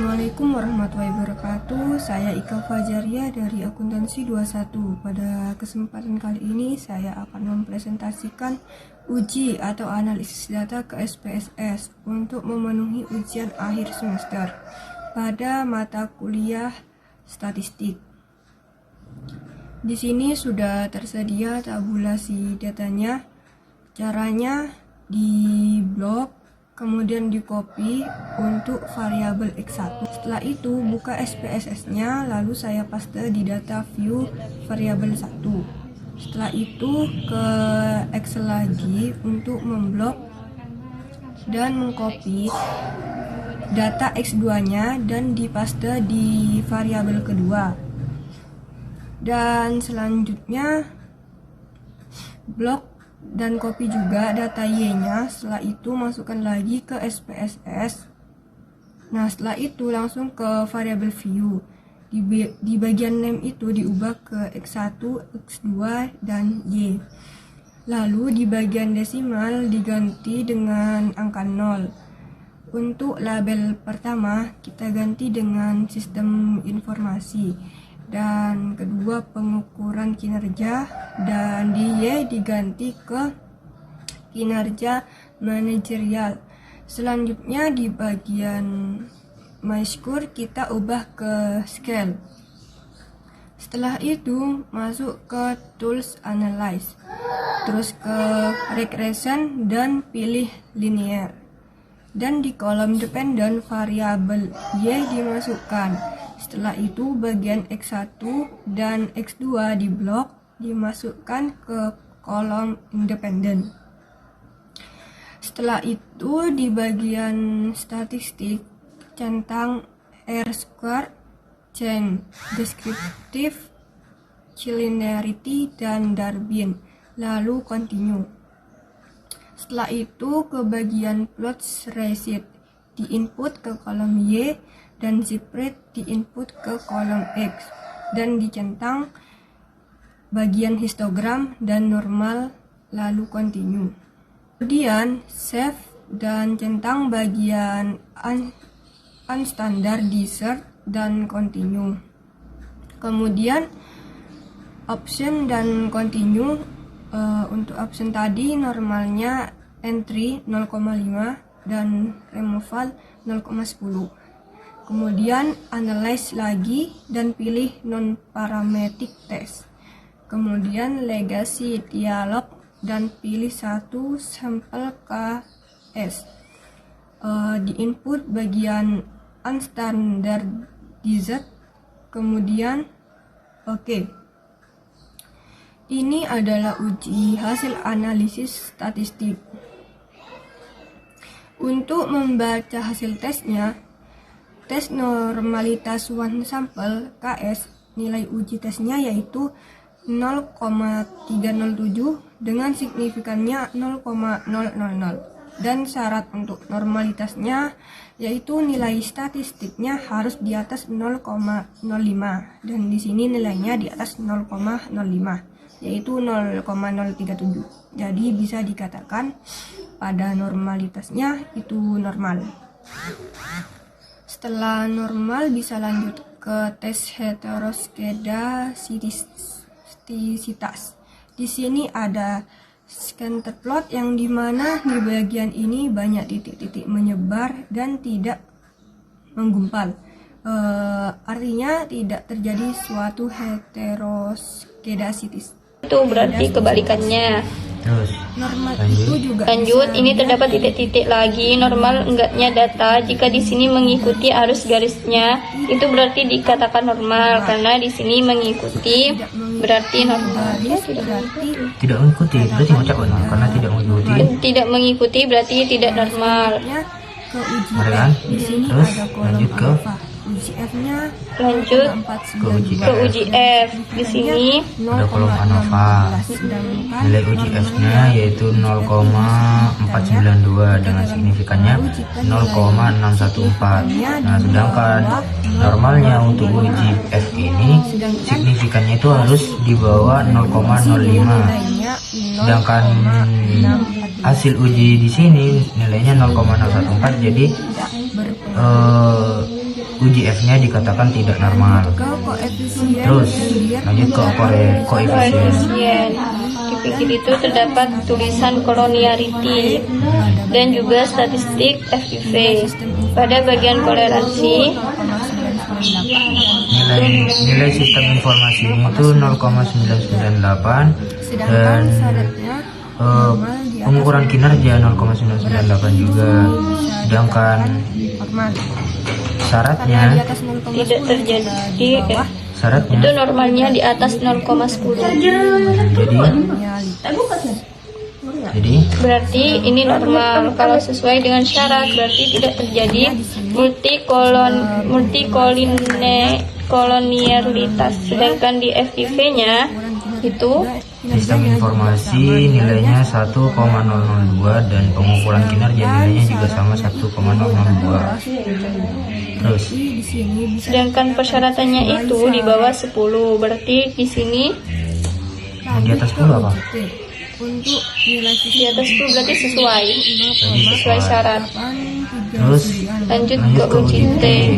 Assalamualaikum warahmatullahi wabarakatuh. Saya Ika Fajaria dari Akuntansi 21. Pada kesempatan kali ini saya akan mempresentasikan uji atau analisis data ke SPSS untuk memenuhi ujian akhir semester pada mata kuliah statistik. Di sini sudah tersedia tabulasi datanya. Caranya di blok, kemudian di copy untuk variabel X1. Setelah itu buka SPSS-nya, lalu saya paste di data view variabel 1. Setelah itu ke Excel lagi untuk memblok dan mengcopy data X2-nya dan dipaste di variabel kedua. Dan selanjutnya blok dan copy juga data Y-nya. Setelah itu masukkan lagi ke SPSS. Nah, setelah itu langsung ke variabel view. Di bagian name itu diubah ke X1, X2, dan Y. Lalu di bagian desimal diganti dengan angka 0. Untuk label pertama kita ganti dengan sistem informasi. Dan kedua pengukuran kinerja, dan di Y diganti ke kinerja manajerial. Selanjutnya di bagian my score kita ubah ke scale. Setelah itu masuk ke tools analyze, terus ke regression dan pilih linear. Dan di kolom dependent variabel Y dimasukkan. Setelah itu bagian X1 dan X2 di blok dimasukkan ke kolom independen. Setelah itu di bagian statistik centang R-square, change, descriptive, linearity, dan Darwin, lalu continue. Setelah itu ke bagian plots receipt diinput ke kolom Y dan spread diinput ke kolom X, dan dicentang bagian histogram dan normal, lalu continue. Kemudian save dan centang bagian unstandardized dan continue. Kemudian option dan continue. Untuk option tadi normalnya entry 0,5 dan removal 0,10. Kemudian analyze lagi dan pilih non-parametric test. Kemudian legacy dialog dan pilih satu sampel KS. Di input bagian unstandardized. Kemudian oke. Ini adalah uji hasil analisis statistik. Untuk membaca hasil tesnya, tes normalitas one sample KS, nilai uji tesnya yaitu 0,307 dengan signifikannya 0,000, dan syarat untuk normalitasnya yaitu nilai statistiknya harus di atas 0,05, dan di sini nilainya di atas 0,05 yaitu 0,037. Jadi bisa dikatakan pada normalitasnya itu normal. Setelah normal bisa lanjut ke tes heteroskedastisitas. Di sini ada scatter plot yang dimana di bagian ini banyak titik-titik menyebar dan tidak menggumpal. Artinya tidak terjadi suatu heteroskedasitis. Itu berarti kebalikannya. Terus Normal itu juga Lanjut, bisa ini terdapat titik-titik lagi. Normal enggaknya data. Jika di sini mengikuti arus garisnya, itu berarti dikatakan normal karena di sini mengikuti berarti normal. Ya, tidak mengikuti berarti macam mana? Karena tidak mengikuti. tidak mengikuti berarti tidak normal. ke uji Mari F. kan? Di sini Terus ada kolom lanjut ke alfa. Uji F-nya Lanjut ke uji ke uji F. Di sini ada kolom ANOVA. Nilai uji F-nya yaitu 0,492 dengan signifikannya 0,614. Nah, sedangkan normalnya untuk uji F ini signifikannya itu harus di bawah 0,05. Sedangkan hasil uji di sini nilainya 0,614. Jadi uji F-nya dikatakan tidak normal. Ke koefisien Terus Mendelier lanjut ke koefisien. Koefisien. Di pinggir itu terdapat tulisan collinearity dan juga statistik FIV. Pada bagian koleransi, Nilai sistem informasinya itu 0,998 sedangkan dan syaratnya pengukuran kinerja 0,998 juga. Sedangkan normal. syaratnya Di atas 0,10 tidak terjadi itu syaratnya normalnya di atas 0,10. jadi Berarti ini normal. Kalau sesuai dengan syarat berarti tidak terjadi multikolonialitas. Sedangkan di FIV-nya itu sistem informasi nilainya 1,002 dan pengukuran kinerja nilainya juga sama 1,002. Terus di sini bisa sedangkan persyaratannya itu di bawah 10. Berarti di sini di atas 10 apa? untuk nilai di atas itu berarti sesuai Tadi sesuai syarat. Terus Lanjut lanjut ke ke uji uji T. T.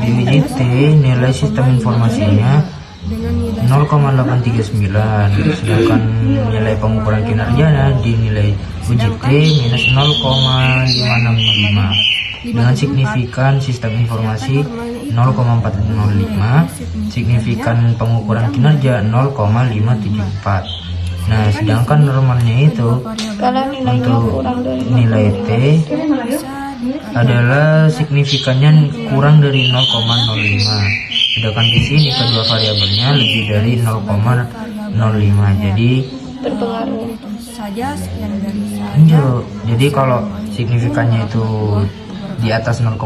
Di uji T nilai sistem informasinya 0,839, sedangkan nilai pengukuran kinerjanya di nilai uji T minus 0,565 dengan signifikan sistem informasi 0,405, signifikan pengukuran kinerja 0,574. Nah, sedangkan normalnya itu Kalau nilainya untuk kurang dari nilai T adalah signifikannya kurang dari 0,05. Sedangkan di sini kedua variabelnya lebih dari 0,05. Jadi berpengaruh. saja sekian dari saya. jadi kalau signifikannya itu di atas 0,05